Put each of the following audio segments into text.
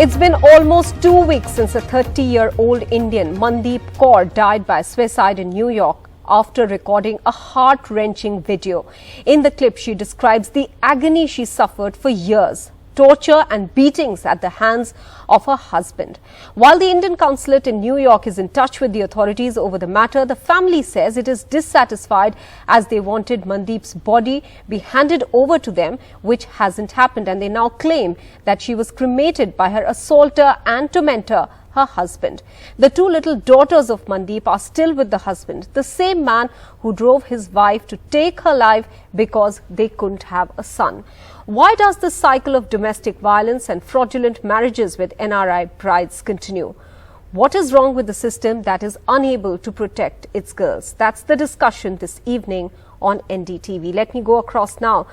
It's been almost 2 weeks since a 30-year-old Indian, Mandeep Kaur, died by suicide in New York after recording a heart-wrenching video. In the clip, she describes the agony she suffered for years, torture and beatings at the hands of her husband. While the Indian consulate in New York is in touch with the authorities over the matter, the family says it is dissatisfied as they wanted Mandeep's body be handed over to them, which hasn't happened, and they now claim that she was cremated by her assaulter and tormentor, her husband. The two little daughters of Mandeep are still with the husband, the same man who drove his wife to take her life because they couldn't have a son. Why does this cycle of domestic violence and fraudulent marriages with NRI brides continue? What is wrong with the system that is unable to protect its girls? That's the discussion this evening on NDTV. Let me go across now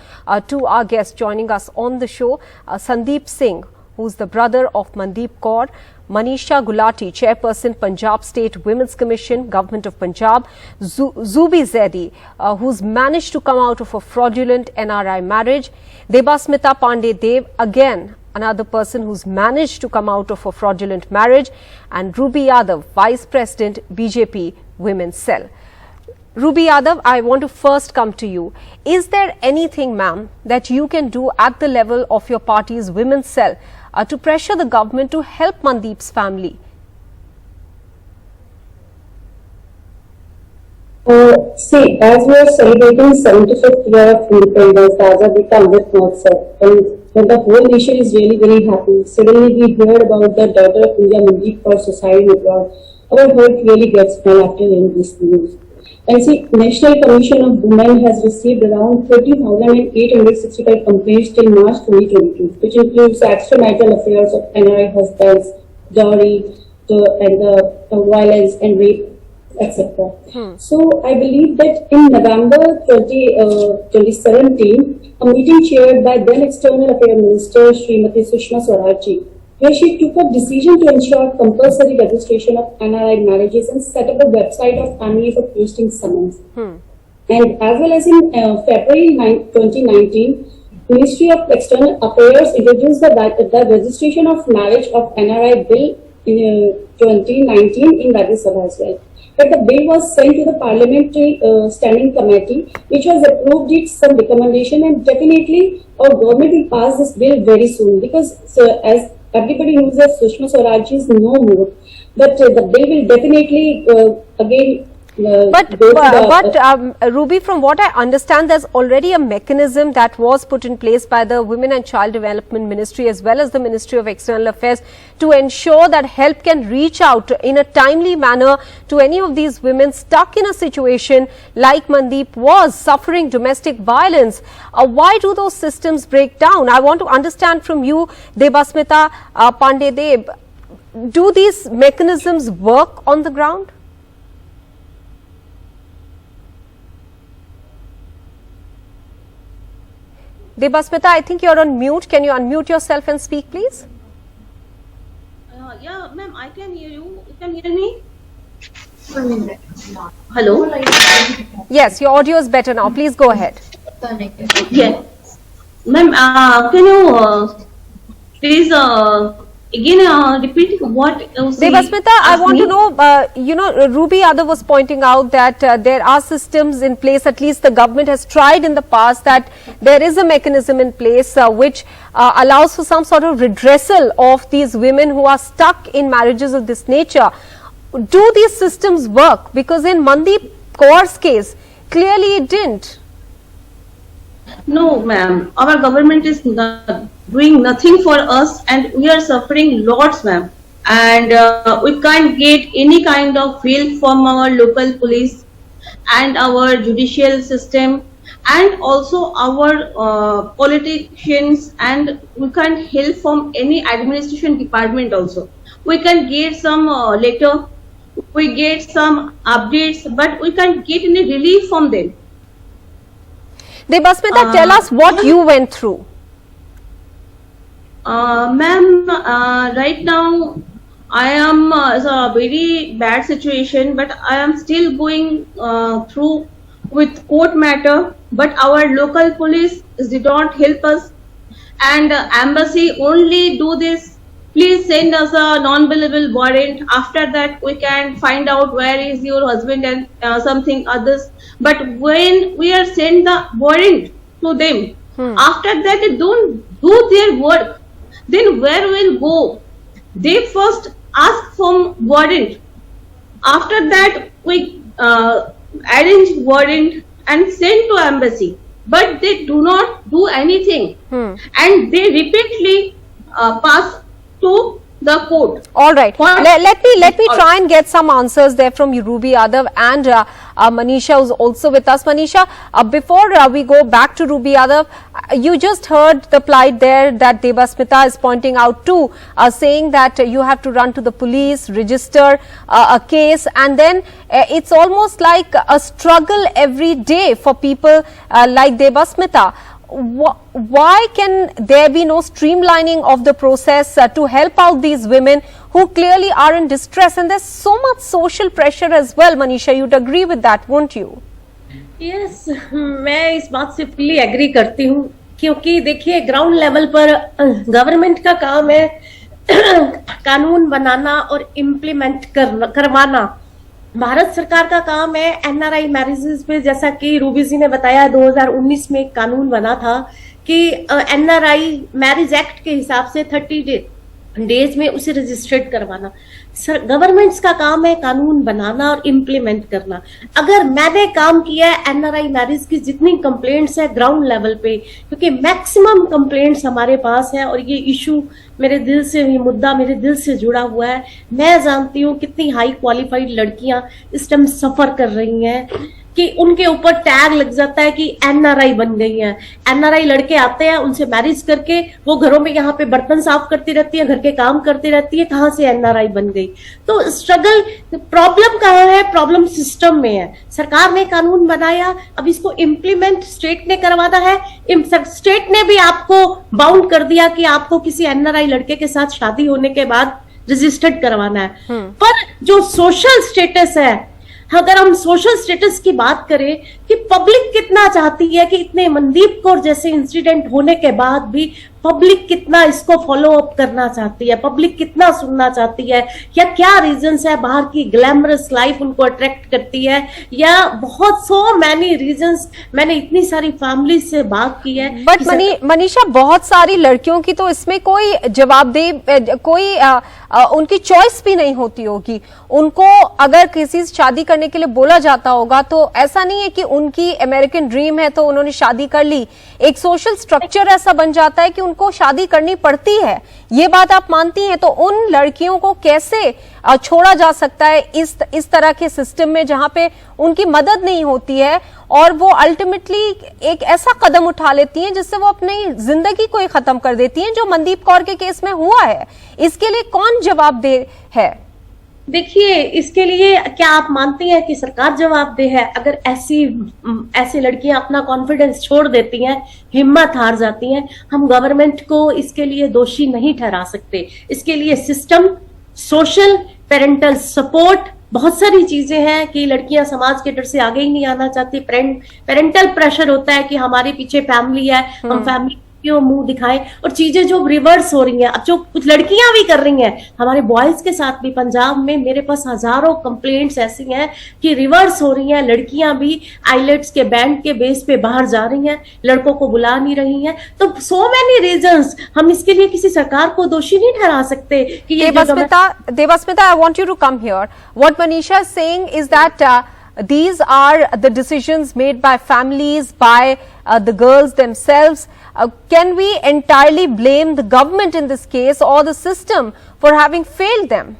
to our guest joining us on the show, Sandeep Singh, who's the brother of Mandeep Kaur, Manisha Gulati, Chairperson, Punjab State Women's Commission, Government of Punjab, Zubi Zaidi, who's managed to come out of a fraudulent NRI marriage, Debasmita Pandey Dev, again another person who's managed to come out of a fraudulent marriage, and Ruby Yadav, Vice President, BJP Women's Cell. Ruby Yadav, I want to first come to you. Is there anything, ma'am, that you can do at the level of your party's Women's Cell to pressure the government to help Mandeep's family? See, as we are celebrating 75th year of independence, Raja Bika Amrit Mahotsav, and the whole nation is really very happy. Suddenly we heard about the daughter of India, Mandeep Kaur, suicide abroad. Our heart really gets well after hearing this news. And see, National Commission of Women has received around 30,865 complaints till March 2022, which includes extramarital affairs of NRI husbands, dowry, and the violence and rape, etc. So I believe that in November 2017, a meeting chaired by then External Affairs Minister Srimati Sushma Swaraj, where she took a decision to ensure compulsory registration of NRI marriages and set up a website of family for posting summons. And as well as in February 2019, Ministry of External Affairs introduced the registration of marriage of NRI bill in 2019 in Rajya Sabha as well. But the bill was sent to the Parliamentary Standing Committee, which has approved it some recommendation, and definitely our government will pass this bill very soon, because as everybody knows that Sushma Swaraj is no more, but the bill will definitely again Ruby, from what I understand, there's already a mechanism that was put in place by the Women and Child Development Ministry as well as the Ministry of External Affairs to ensure that help can reach out in a timely manner to any of these women stuck in a situation like Mandeep was, suffering domestic violence. Why do those systems break down? I want to understand from you, Debasmita Pandey Dev, do these mechanisms work on the ground? Debasmita, I think you're on mute. Can you unmute yourself and speak, please? Yeah, ma'am, I can hear you. You can hear me? Hello? Yes, your audio is better now. Please go ahead. Yes. Ma'am, can you please again repeat what you say? Debasmita, I want to know, Ruby Yadav was pointing out that there are systems in place, at least the government has tried in the past, that there is a mechanism in place which allows for some sort of redressal of these women who are stuck in marriages of this nature. Do these systems work? Because in Mandeep Kaur's case, clearly it didn't. No, ma'am. Our government is doing nothing for us, and we are suffering lots, ma'am. And we can't get any kind of help from our local police and our judicial system, and also our politicians, and we can't help from any administration department also. We can get some letter, we get some updates, but we can't get any relief from them. Debasmita, tell us what you went through. Ma'am, right now I am it's a very bad situation, but I am still going through with court matter, but our local police did not help us, and embassy only do this please send us a non-bailable warrant. After that, we can find out where is your husband and something others. But when we are send the warrant to them, after that they don't do their work, then where will go? They first ask for warrant. After that, we arrange warrant and send to embassy. But they do not do anything, and they repeatedly pass to the court. All right. Let me try and get some answers there from Ruby Yadav and Manisha, who's also with us. Manisha, before we go back to Ruby Yadav, you just heard the plight there that Debasmita is pointing out too, saying that you have to run to the police, register a case, and then it's almost like a struggle every day for people like Debasmita. Why can there be no streamlining of the process to help out these women who clearly are in distress, and there's so much social pressure as well? Manisha, you'd agree with that, won't you? Yes, मैं इस बात से fully agree करती हूँ, क्योंकि देखिए ground level पर government का काम है कानून बनाना और इम्प्लीमेंट करवाना। भारत सरकार का काम है एनआरआई मैरिजेस पे, जैसा कि रूबी जी ने बताया 2019 में एक कानून बना था कि एनआरआई मैरिज एक्ट के हिसाब से 30 डेज में उसे रजिस्ट्रेट करवाना। गवर्नमेंट्स का काम है कानून बनाना और इम्प्लीमेंट करना। अगर मैंने काम किया है एनआरआई मैरिज की जितनी कंप्लेंट्स है ग्राउंड लेवल पे, क्योंकि मैक्सिमम कंप्लेंट्स हमारे पास है और ये इशू मेरे दिल से, ये मुद्दा मेरे दिल से जुड़ा हुआ है। मैं जानती हूँ कितनी हाई क्वालिफाइड लड़कियां इस टाइम सफर कर रही हैं कि उनके ऊपर टैग लग जाता है कि एनआरआई बन गई हैं। एनआरआई लड़के आते हैं, उनसे मैरिज करके वो घरों में यहाँ पे बर्तन साफ करती रहती है, घर के काम करती रहती है, कहाँ से एनआरआई बन गई? तो स्ट्रगल, प्रॉब्लम कहाँ है? प्रॉब्लम सिस्टम में है। सरकार ने कानून बनाया, अब इसको इम्प्लीमेंट स्टेट ने करवाना है। स्टेट ने भी आपको बाउंड कर दिया कि आपको किसी एनआरआई लड़के के साथ शादी होने के बाद रजिस्टर्ड करवाना है। पर जो सोशल स्टेटस है, अगर हम सोशल स्टेटस की बात करें कि पब्लिक कितना चाहती है कि इतने मनदीप कौर जैसे इंसिडेंट होने के बाद भी पब्लिक कितना इसको फॉलो अप करना चाहती है, पब्लिक कितना सुनना चाहती है, या क्या रीजंस है? बाहर की ग्लैमरस लाइफ उनको अट्रैक्ट करती है, या बहुत सो मैनी रीजंस। मैंने इतनी सारी फैमिली से बात की है। बट मनीषा, बहुत सारी लड़कियों की तो इसमें कोई जवाबदेही, कोई उनकी चॉइस भी नहीं होती होगी। उनको अगर किसी से शादी करने के लिए बोला जाता होगा तो ऐसा नहीं है कि उनकी अमेरिकन ड्रीम है तो उन्होंने शादी कर ली। एक सोशल स्ट्रक्चर ऐसा बन जाता है कि उनको शादी करनी पड़ती है। ये बात आप मानती हैं? तो उन लड़कियों को कैसे छोड़ा जा सकता है इस तरह के सिस्टम में जहां पे उनकी मदद नहीं होती है और वो अल्टीमेटली एक ऐसा कदम उठा लेती हैं जिससे वो अपनी जिंदगी को ही खत्म कर देती हैं, जो मनदीप कौर के केस में हुआ है। इसके लिए कौन जवाबदेह है? देखिए, इसके लिए क्या आप मानती हैं कि सरकार जवाबदेह है? अगर ऐसी लड़कियां अपना कॉन्फिडेंस छोड़ देती हैं, हिम्मत हार जाती हैं, हम गवर्नमेंट को इसके लिए दोषी नहीं ठहरा सकते। इसके लिए सिस्टम, सोशल, पेरेंटल सपोर्ट, बहुत सारी चीजें हैं कि लड़कियां समाज के डर से आगे ही नहीं आना चाहती। पेरेंटल प्रेशर होता है कि हमारे पीछे फैमिली है, हम फैमिली क्यों मुंह दिखाएं, और चीजें जो रिवर्स हो रही हैं, अब जो कुछ लड़कियां भी कर रही हैं, हमारे बॉयज के साथ भी पंजाब में मेरे पास हजारों कंप्लेंट्स ऐसी हैं कि रिवर्स हो रही हैं। लड़कियां भी आइलेट्स के बैंड के बेस पे बाहर जा रही हैं, लड़कों को बुला नहीं रही हैं। तो सो मेनी रीजंस, हम इसके लिए किसी सरकार को दोषी नहीं ठहरा सकते कि ये Debasmita, I want you to come here. What Manisha is saying is that these are the decisions made by families, by the girls themselves. Can we entirely blame the government in this case or the system for having failed them?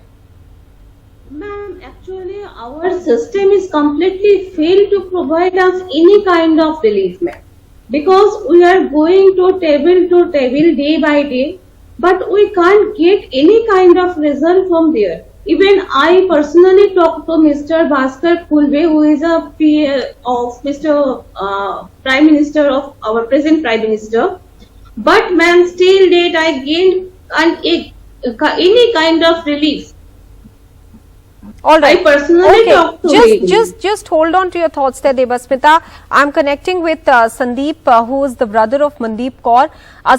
Ma'am, actually our system is completely failed to provide us any kind of relief, ma'am. Because we are going to table day by day, but we can't get any kind of result from there. Even I personally talked to Mr. Bhaskar Khulbe, who is a PA of Mr. Prime Minister of our present Prime Minister. But ma'am, still date I gained any kind of relief. All right. I personally Okay. talked to him. Just hold on to your thoughts there, Debasmita. I'm connecting with Sandeep, who is the brother of Mandeep Kaur.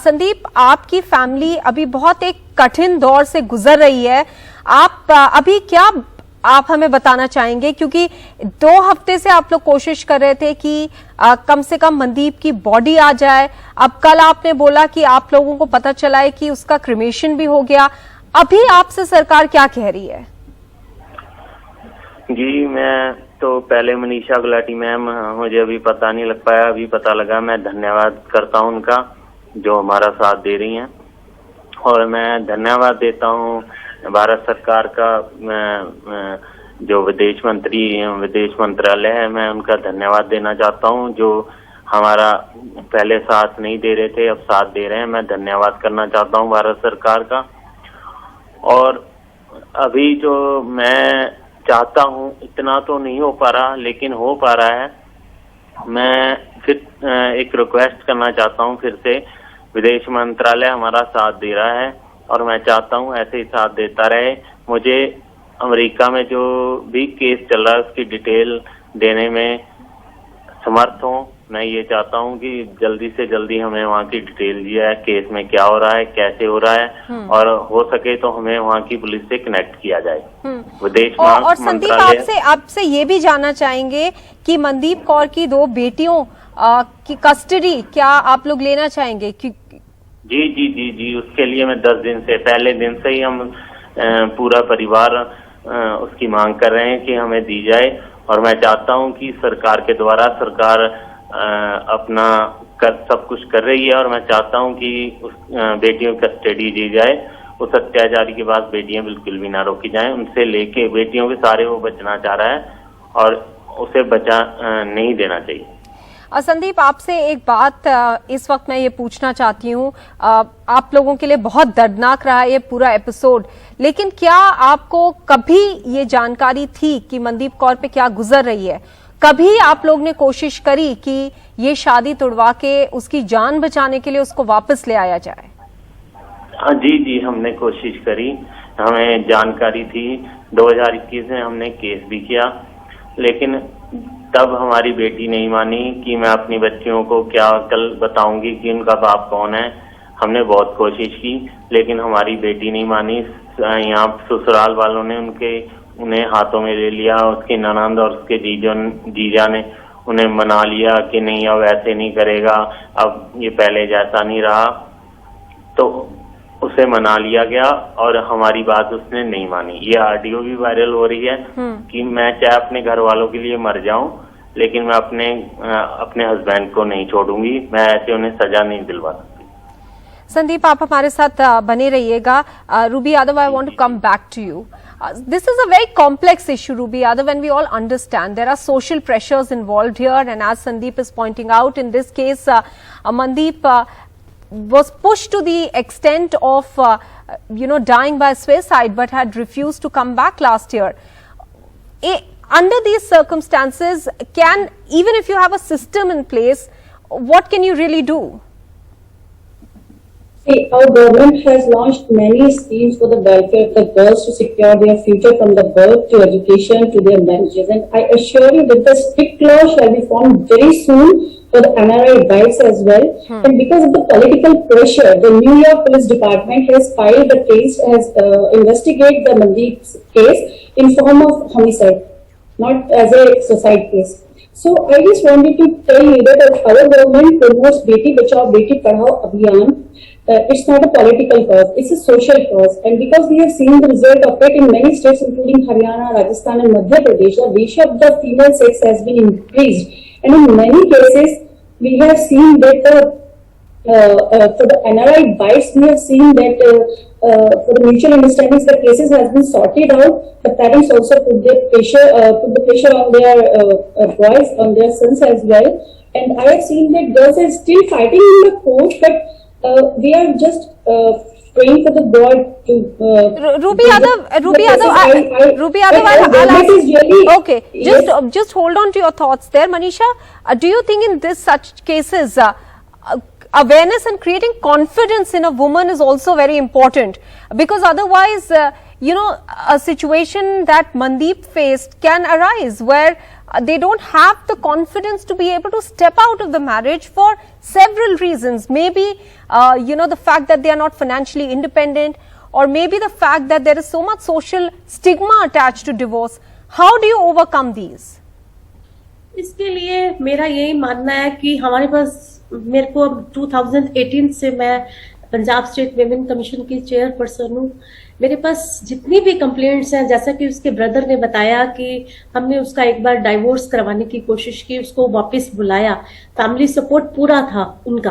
Sandeep, आपकी family अभी बहुत एक कठिन दौर से गुजर रही है. आप अभी क्या आप हमें बताना चाहेंगे, क्योंकि 2 हफ्ते से आप लोग कोशिश कर रहे थे कि कम से कम मनदीप की बॉडी आ जाए. अब कल आपने बोला कि आप लोगों को पता चला है कि उसका क्रिमेशन भी हो गया. अभी आपसे सरकार क्या कह रही है? जी, मैं तो पहले मनीषा गुलाटी मैम, मुझे अभी पता नहीं लग पाया, अभी पता लगा. मैं धन्यवाद करता हूं उनका जो हमारा साथ दे रही हैं, और मैं धन्यवाद देता हूं भारत सरकार का, जो विदेश मंत्रालय है, मैं उनका धन्यवाद देना चाहता हूं जो हमारा पहले साथ नहीं दे रहे थे, अब साथ दे रहे हैं. मैं धन्यवाद करना चाहता हूं भारत सरकार का. और अभी जो मैं चाहता हूं, इतना तो नहीं हो पा रहा, लेकिन हो पा रहा है. मैं फिर एक रिक्वेस्ट करना चाहता हूं फिर से. विदेश मंत्रालय हमारा साथ दे रहा है और मैं चाहता हूं ऐसे ही साथ देता रहे. मुझे अमेरिका में जो भी केस चल रहा है उसकी डिटेल देने में समर्थ हूं. मैं ये चाहता हूं कि जल्दी से जल्दी हमें वहाँ की डिटेल दी जाए, केस में क्या हो रहा है, कैसे हो रहा है, और हो सके तो हमें वहाँ की पुलिस से कनेक्ट किया जाए. विदेश और संदीप, आपसे ये भी जानना चाहेंगे कि मनदीप कौर की 2 बेटियों की कस्टडी क्या आप लोग लेना चाहेंगे? जी जी जी जी, उसके लिए मैं 10 दिन से, पहले दिन से ही हम पूरा परिवार उसकी मांग कर रहे हैं कि हमें दी जाए. और मैं चाहता हूं कि सरकार के द्वारा, सरकार अपना सब कुछ कर रही है, और मैं चाहता हूं कि उस बेटियों की कस्टडी दी जाए. उस अत्याचारी के बाद बेटियां बिल्कुल भी ना रोकी जाएं. उनसे लेके बेटियों के सारे वो बचना चाह रहा है और उसे बचा नहीं देना चाहिए. संदीप, आपसे एक बात इस वक्त मैं ये पूछना चाहती हूँ. आप लोगों के लिए बहुत दर्दनाक रहा ये पूरा एपिसोड, लेकिन क्या आपको कभी ये जानकारी थी कि मनदीप कौर पे क्या गुजर रही है? कभी आप लोग ने कोशिश करी कि ये शादी तुड़वा के उसकी जान बचाने के लिए उसको वापस ले आया जाए? जी जी, हमने कोशिश करी, हमें जानकारी थी. 2021 में हमने केस भी किया, लेकिन तब हमारी बेटी नहीं मानी कि मैं अपनी बच्चियों को क्या कल बताऊंगी कि उनका बाप कौन है. हमने बहुत कोशिश की, लेकिन हमारी बेटी नहीं मानी. यहाँ ससुराल वालों ने उन्हें हाथों में ले लिया. उसके ननंद और उसके जीजा ने उन्हें मना लिया कि नहीं, अब ऐसे नहीं करेगा, अब ये पहले जैसा नहीं रहा. तो उसे मना लिया गया और हमारी बात उसने नहीं मानी. ये ऑडियो भी वायरल हो रही है कि मैं चाहे अपने घर वालों के लिए मर जाऊं, लेकिन मैं अपने हस्बैंड को नहीं छोड़ूंगी. मैं ऐसे उन्हें सजा नहीं दिलवा सकती. संदीप, आप हमारे साथ बने रहिएगा. Ruby Yadav, I want to come back to you. This is a very complex issue, Ruby Yadav, and we all understand there are social pressures involved here. And as Sandeep is pointing out, in this case, Mandeep was pushed to the extent of, dying by suicide, but had refused to come back last year. Under these circumstances, even if you have a system in place, what can you really do? See, our government has launched many schemes for the welfare of the girls to secure their future from the birth to education to their marriages. And I assure you that the strict law shall be formed very soon for the NRI wives as well. And because of the political pressure, the New York Police Department has filed the case, has investigated the Mandeep's case in form of homicide, not as a suicide case. So I just wanted to tell you that our government promotes Beti Bachao Beti Padhao Abhiyan. It's not a political cause, it's a social cause. And because we have seen the result of it in many states including Haryana, Rajasthan and Madhya Pradesh, the ratio of the female sex has been increased. And in many cases, we have seen that for the NRI wives, we have seen that for the mutual understandings, the cases has been sorted out. The parents also put the pressure on their boys, on their sons as well. And I have seen that girls are still fighting in the court, but they are just praying for the God to. Ruby Yadav, okay. Just hold on to your thoughts there, Manisha. Do you think in such cases, awareness and creating confidence in a woman is also very important? Because otherwise, a situation that Mandeep faced can arise where they don't have the confidence to be able to step out of the marriage for several reasons. Maybe, the fact that they are not financially independent, or maybe the fact that there is so much social stigma attached to divorce. How do you overcome these? इसके लिए मेरा यही मानना है कि हमारे पास, मेरे को अब 2018 से मैं पंजाब स्टेट विमेन कमीशन की चेयरपर्सन हूँ। मेरे पास जितनी भी कंप्लेंट्स हैं, जैसा कि उसके ब्रदर ने बताया कि हमने उसका एक बार डाइवोर्स करवाने की कोशिश की, उसको वापस बुलाया, फैमिली सपोर्ट पूरा था उनका,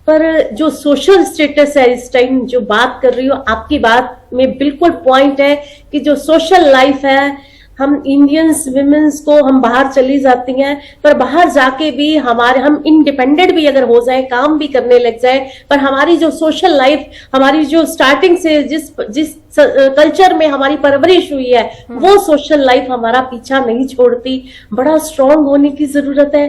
पर जो सोशल स्टेटस है इस टाइम, जो बात कर रही हो, आपकी बात में बिल्कुल पॉइंट है कि जो सोशल लाइफ है, हम इंडियंस विमेन्स को, हम बाहर चली जाती हैं, पर बाहर जाके भी हम इंडिपेंडेंट भी अगर हो जाए, काम भी करने लग जाए, पर हमारी जो सोशल लाइफ, हमारी जो स्टार्टिंग से जिस कल्चर में हमारी परवरिश हुई है, वो सोशल लाइफ हमारा पीछा नहीं छोड़ती। बड़ा स्ट्रांग होने की जरूरत है,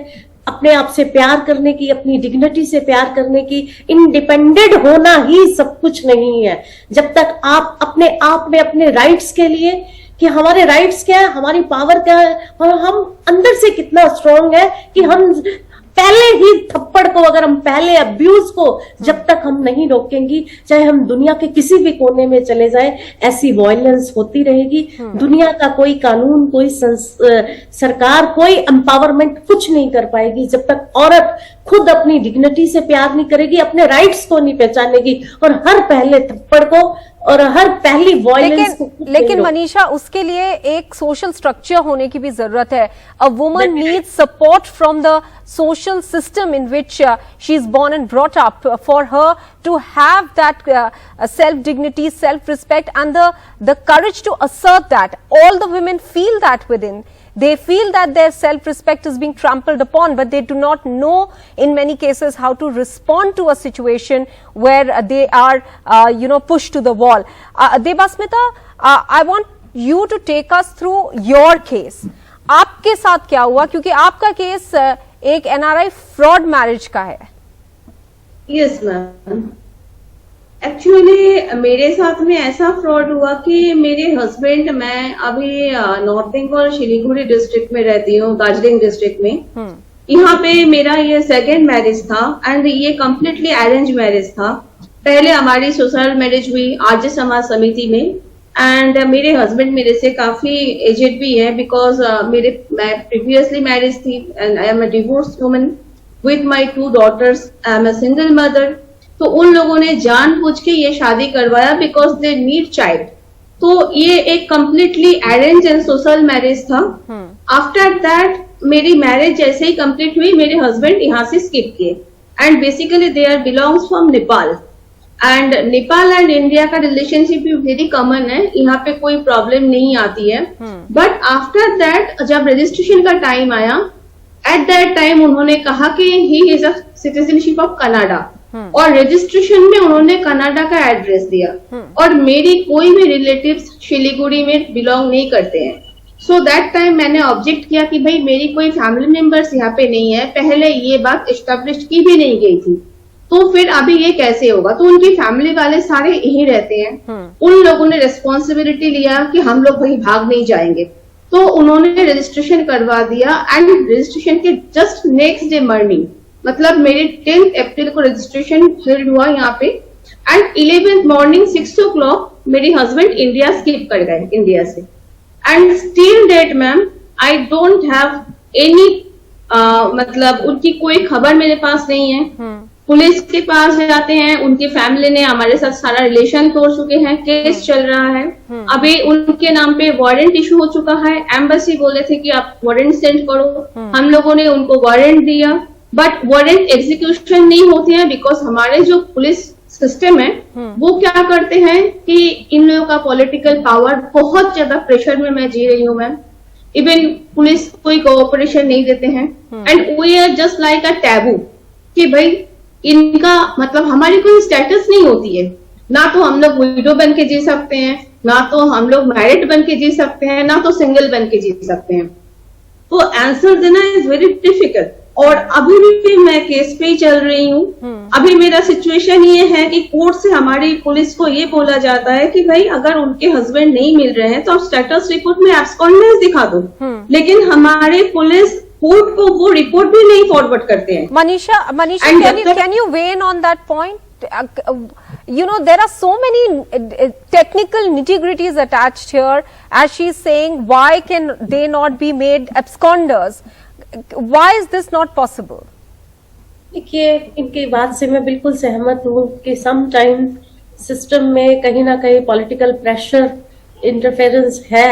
अपने आप से प्यार करने की, अपनी डिग्निटी से प्यार करने की। इंडिपेंडेंट होना ही सब कुछ नहीं है। जब तक आप अपने आप में अपने राइट्स के लिए, कि हमारे राइट्स क्या है, हमारी पावर क्या है, और हम अंदर से कितना स्ट्रांग है कि हम पहले ही थप्पड़ को, अगर हम पहले अब्यूज को जब तक हम नहीं रोकेंगी, चाहे हम दुनिया के किसी भी कोने में चले जाए, ऐसी वायलेंस होती रहेगी। दुनिया का कोई कानून, कोई सरकार, कोई एम्पावरमेंट कुछ नहीं कर पाएगी जब तक औरत खुद अपनी डिग्निटी से प्यार नहीं करेगी, अपने राइट्स को नहीं पहचानेगी, और हर पहले थप्पड़ को और हर पहली वायलेंस को। लेकिन मनीषा, उसके लिए एक सोशल स्ट्रक्चर होने की भी जरूरत है। A woman needs support from the social system in which she is born and brought up, for her to have that self dignity, self respect, and the courage to assert that. All the women feel that within. They feel that their self respect is being trampled upon, but they do not know in many cases how to respond to a situation where they are pushed to the wall. Debasmita, I want you to take us through your case. आपके साथ क्या हुआ, क्योंकि आपका case एक NRI fraud marriage का है। Yes ma'am, actually मेरे साथ में ऐसा फ्रॉड हुआ कि मेरे हस्बैंड, मैं अभी नॉर्थ बंगाल शिलीगुड़ी डिस्ट्रिक्ट में रहती हूँ, दार्जिलिंग डिस्ट्रिक्ट में। यहाँ पे मेरा ये सेकेंड मैरिज था, एंड ये कम्प्लीटली अरेंज मैरिज था। पहले हमारी सोशल मैरिज हुई आर्य समाज समिति में, एंड मेरे हस्बैंड मेरे से काफी एजेड भी है, बिकॉज मैं प्रीवियसली मैरिज थी, and I am a divorce woman with my 2 daughters। I am a single mother. तो उन लोगों ने जानबूझ के ये शादी करवाया बिकॉज दे नीड चाइल्ड। तो ये एक completely arrange and social marriage था। आफ्टर दैट मेरी मैरिज जैसे ही कंप्लीट हुई, मेरे हस्बैंड यहाँ से स्किप किए, and basically they are belongs from Nepal. And Nepal and India का रिलेशनशिप भी वेरी कॉमन है, यहाँ पे कोई प्रॉब्लम नहीं आती है। बट आफ्टर दैट जब रजिस्ट्रेशन का टाइम आया, एट दैट टाइम उन्होंने कहा कि he is a citizenship of Canada, और रजिस्ट्रेशन में उन्होंने कनाडा का एड्रेस दिया, और मेरी कोई भी रिलेटिव्स शिलीगुड़ी में बिलोंग नहीं करते हैं। सो दैट टाइम मैंने ऑब्जेक्ट किया कि भाई मेरी कोई फैमिली मेंबर्स यहाँ पे नहीं है, पहले ये बात एस्टेब्लिश की भी नहीं गई थी, तो फिर अभी ये कैसे होगा। तो उनकी फैमिली वाले सारे यहीं रहते हैं। उन लोगों ने रिस्पॉन्सिबिलिटी लिया कि हम लोग कहीं भाग नहीं जाएंगे, तो उन्होंने रजिस्ट्रेशन करवा दिया। एंड रजिस्ट्रेशन के जस्ट नेक्स्ट डे मॉर्निंग, मतलब मेरे 10 अप्रैल को रजिस्ट्रेशन हेल्ड हुआ यहाँ पे, एंड 11th मॉर्निंग 6 o'clock मेरे हस्बैंड इंडिया स्किप कर गए, इंडिया से। And still date ma'am I don't have any, मतलब उनकी कोई खबर मेरे पास नहीं है। पुलिस के पास जाते हैं, उनकी फैमिली ने हमारे साथ सारा रिलेशन तोड़ चुके हैं, केस चल रहा है। अभी उनके नाम पे वारंट इशू हो चुका है, एम्बेसी बोले थे कि आप वारंट सेंड करो, हम लोगों ने उनको वारंट दिया, बट वारंट एग्जीक्यूशन नहीं होते हैं, बिकॉज हमारे जो पुलिस सिस्टम है वो क्या करते हैं कि इन लोगों का पॉलिटिकल पावर, बहुत ज्यादा प्रेशर में मैं जी रही हूँ मैम। इवन पुलिस कोई कोऑपरेशन नहीं देते हैं, and we are just like a taboo कि भाई इनका, मतलब हमारी कोई स्टेटस नहीं होती है, ना तो हम लोग विडो बन के जी सकते हैं, ना तो हम लोग मैरिड बन के जी सकते हैं, ना तो सिंगल बन के जी सकते हैं। तो आंसर देना इज वेरी डिफिकल्ट। और अभी भी मैं केस पे ही चल रही हूँ। अभी मेरा सिचुएशन ये है कि कोर्ट से हमारी पुलिस को ये बोला जाता है कि भाई अगर उनके हस्बैंड नहीं मिल रहे हैं तो आप स्टेटस रिपोर्ट में एब्सकॉन्डेंस दिखा दो, लेकिन हमारे पुलिस कोर्ट को वो रिपोर्ट भी नहीं फॉरवर्ड करते हैं। Manisha, And can you weigh in on that point? You know, there are so many technical nitty-gritties attached here. As she's saying, why can they not be made absconders? Why is this not possible? देखिए, इनकी बात से मैं बिल्कुल सहमत हूँ कि some time system में कहीं ना कहीं पॉलिटिकल प्रेशर इंटरफेरेंस है।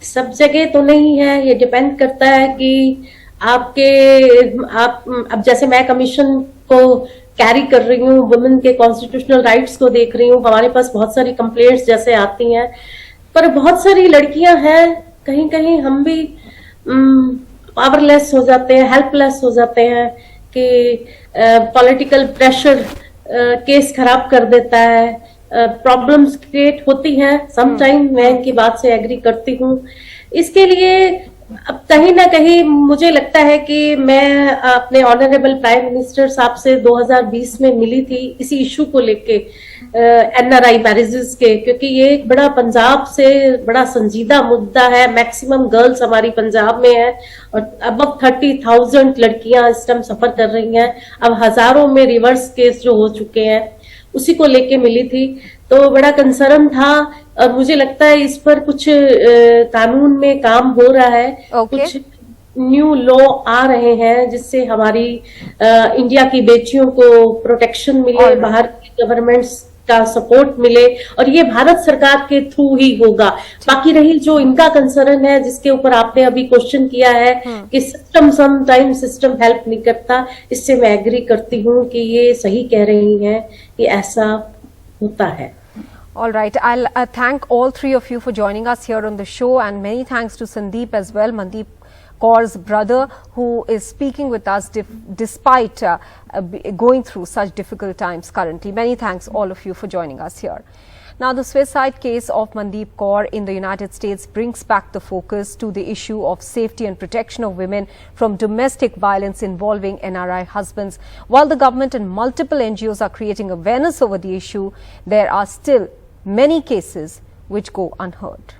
सब जगह तो नहीं है, ये डिपेंड करता है कि आप अब जैसे मैं कमीशन को कैरी कर रही हूँ, वुमेन के कॉन्स्टिट्यूशनल राइट्स को देख रही हूँ, हमारे पास बहुत सारी कंप्लेंट्स जैसे आती हैं, पर बहुत सारी लड़कियां हैं, कहीं कहीं हम भी पावरलेस हो जाते हैं, हेल्पलेस हो जाते हैं कि पॉलिटिकल प्रेशर केस खराब कर देता है, प्रॉब्लम्स क्रिएट होती हैं समटाइम। मैं इनकी बात से एग्री करती हूँ। इसके लिए अब कहीं ना कहीं मुझे लगता है कि मैं अपने ऑनरेबल प्राइम मिनिस्टर साहब से 2020 में मिली थी इसी इशू को लेके, एनआरआई मैरिजेस के, क्योंकि ये एक बड़ा पंजाब से बड़ा संजीदा मुद्दा है। मैक्सिमम गर्ल्स हमारी पंजाब में है और अब 30,000 लड़कियां इस टाइम सफर कर रही हैं। अब हजारों में रिवर्स केस जो हो चुके हैं, उसी को लेके मिली थी, तो बड़ा कंसर्न था। और मुझे लगता है इस पर कुछ कानून में काम हो रहा है, कुछ न्यू लॉ आ रहे हैं जिससे हमारी इंडिया की बेटियों को प्रोटेक्शन मिले, बाहर की गवर्नमेंट्स का सपोर्ट मिले, और ये भारत सरकार के थ्रू ही होगा। बाकी रही जो इनका कंसर्न है जिसके ऊपर आपने अभी क्वेश्चन किया है कि सिस्टम समटाइम सिस्टम हेल्प नहीं करता, इससे मैं एग्री करती हूँ कि ये सही कह रही हैं कि ऐसा होता है। All right, I'll thank all three of you for joining us here on the show, and many thanks to Sandeep as well, Mandeep Kaur's brother, who is speaking with us despite going through such difficult times currently. Many thanks all of you for joining us here. Now, the suicide case of Mandeep Kaur in the United States brings back the focus to the issue of safety and protection of women from domestic violence involving NRI husbands. While the government and multiple NGOs are creating awareness over the issue, there are still many cases which go unheard.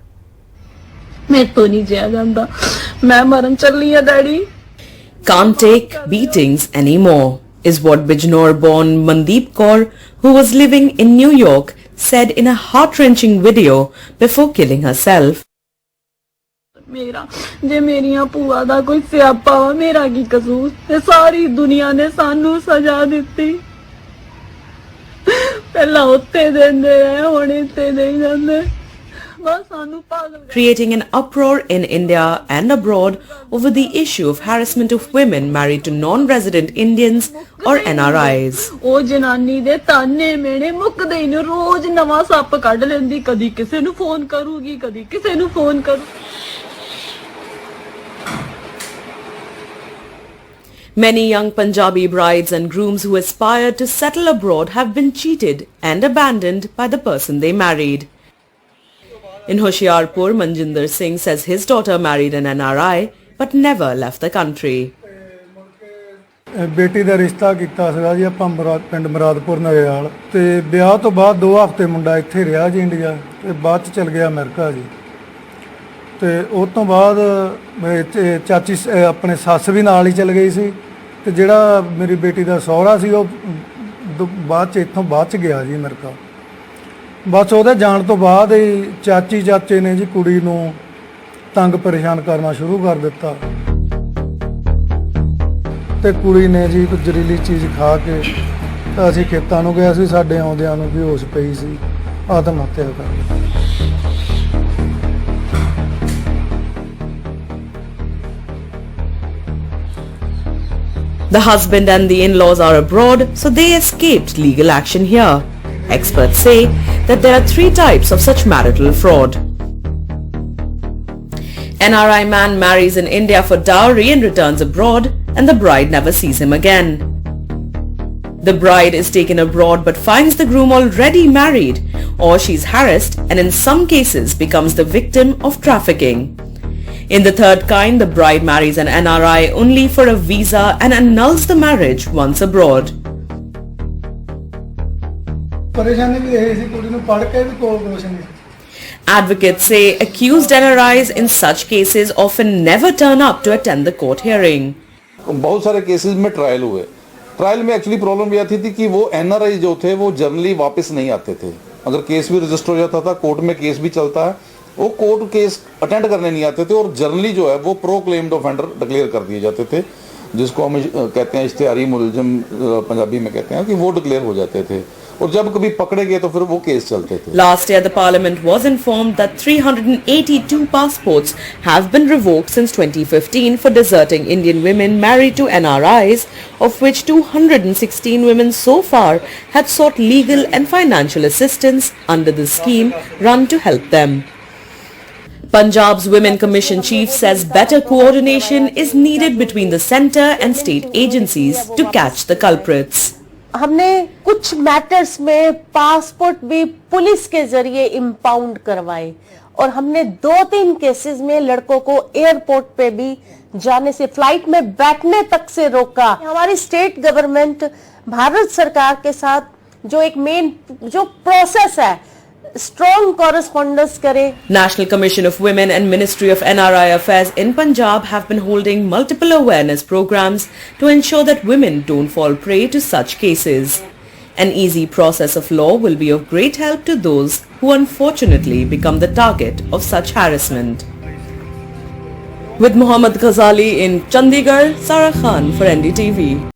Can't take beatings anymore, is what Bijnor-born Mandeep Kaur, who was living in New York, said in a heart-wrenching video before killing herself. मेरा जे मेरिया भूआ दा कोई स्यापा वा, मेरा की कसूर, ते सारी दुनिया ने सानू सजा दिती। पहला उत्ते देंदे रहे, हुण इत्ते देई जांदे। बस सानू पागल। Creating an uproar in India and abroad over the issue of harassment of women married to non-resident Indians or NRIs. ओ जनानी दे ताने मेने मुकदे ही नहीं, रोज नवा सप कढ लेंदी, कदी किसे नू फोन करूगी, कदी किसे नू फोन करू। Many young Punjabi brides and grooms who aspired to settle abroad have been cheated and abandoned by the person they married. In Hoshiarpur, Manjinder Singh says his daughter married an NRI but never left the country. बेटी ਦਾ ਰਿਸ਼ਤਾ ਕੀਤਾ ਸੀਗਾ ਜੀ ਆਪਾਂ ਪਿੰਡ ਮਰਾਦਪੁਰ ਨਗੇਵਾਲ ਤੇ ਵਿਆਹ ਤੋਂ ਬਾਅਦ 2 ਹਫ਼ਤੇ ਮੁੰਡਾ ਇੱਥੇ ਰਿਹਾ ਜੀ ਇੰਡੀਆ ਤੇ ਬਾਅਦ ਚ ਚਲ ਗਿਆ ਅਮਰੀਕਾ ਜੀ ਤੇ ਉਸ ਤੋਂ ਬਾਅਦ ਚਾਚੀ ਆਪਣੇ ਸੱਸ ਵੀ ਨਾਲ ਹੀ ਚਲ ਗਈ ਸੀ ਤੇ ਜਿਹੜਾ ਮੇਰੀ ਬੇਟੀ ਦਾ ਸਹੁਰਾ ਸੀ ਉਹ ਬਾਅਦ ਚ ਇੱਥੋਂ ਬਾਅਦ ਚ ਗਿਆ ਜੀ ਅਮਰੀਕਾ। ਬਸ ਉਹਦੇ ਜਾਣ ਤੋਂ ਬਾਅਦ ਹੀ ਚਾਚੇ ਨੇ ਜੀ ਕੁੜੀ ਨੂੰ ਤੰਗ ਪਰੇਸ਼ਾਨ ਕਰਨਾ ਸ਼ੁਰੂ ਕਰ ਦਿੱਤਾ ਤੇ ਕੁੜੀ ਨੇ ਜੀ ਕੁਝ ਜ਼ਹਿਰੀਲੀ ਚੀਜ਼ ਖਾ ਕੇ ਤਾਂ ਅਸੀਂ ਖੇਤਾਂ ਨੂੰ ਗਏ ਸੀ, ਸਾਡੇ ਆਉਂਦਿਆਂ ਨੂੰ ਬੇਹੋਸ਼ ਪਈ ਸੀ, ਆਤਮ ਹੱਤਿਆ ਕਰ ਲਈ। The husband and the in-laws are abroad, so they escaped legal action here. Experts say that there are 3 types of such marital fraud. NRI man marries in India for dowry and returns abroad, and the bride never sees him again. The bride is taken abroad but finds the groom already married, or she's harassed and in some cases becomes the victim of trafficking. In the third kind, the bride marries an NRI only for a visa and annuls the marriage once abroad. ਪਰੇਸ਼ਾਨੀ ਵੀ ਇਹ ਸੀ ਕੁੜੀ ਨੂੰ ਪੜ੍ਹ ਕੇ ਵੀ ਕੋਲ ਕੁਛ ਨਹੀਂ। Advocates say accused NRIs in such cases often never turn up to attend the court hearing. बहुत सारे केसेस में ट्रायल हुए। ट्रायल में एक्चुअली प्रॉब्लम यह थी कि वो एनआरआई जो थे वो जनरली वापस नहीं आते थे। अगर केस भी रजिस्टर हो जाता था, कोर्ट में केस भी चलता है, वो कोर्ट केस अटेंड करने नहीं आते थे और जनरली जो है वो प्रो क्लेम्ड ऑफेंडर डिक्लेयर कर दिए जाते थे, जिसको हम कहते हैं इश्तिहारी मुलजिम पंजाबी में कहते हैं, कि वो डिक्लेयर हो जाते थे और जब कभी पकड़े गए तो फिर वो केस चलते थे। Last year, the parliament was informed that 382 passports have been revoked since 2015 for deserting Indian women married to NRIs, of which 216 women so far had sought legal and financial assistance under the scheme run to help them. Punjab's Women Commission chief says better coordination is needed between the centre and state agencies to catch the culprits. हमने कुछ matters में passport भी police के जरिए impound करवाए और हमने 2-3 cases में लड़कों को एयरपोर्ट पे भी जाने से, फ्लाइट में बैठने तक से रोका। हमारी स्टेट गवर्नमेंट भारत सरकार के साथ जो एक मेन जो प्रोसेस है, स्ट्रॉन्ग कॉरेस्पॉन्डेंस करे। National Commission of Women and Ministry of NRI Affairs in Punjab have been holding multiple awareness programs to ensure that women don't fall prey to such cases. An easy process of law will be of great help to those who unfortunately become the target of such harassment. With Mohammad Ghazali in Chandigarh, Sarah Khan for NDTV.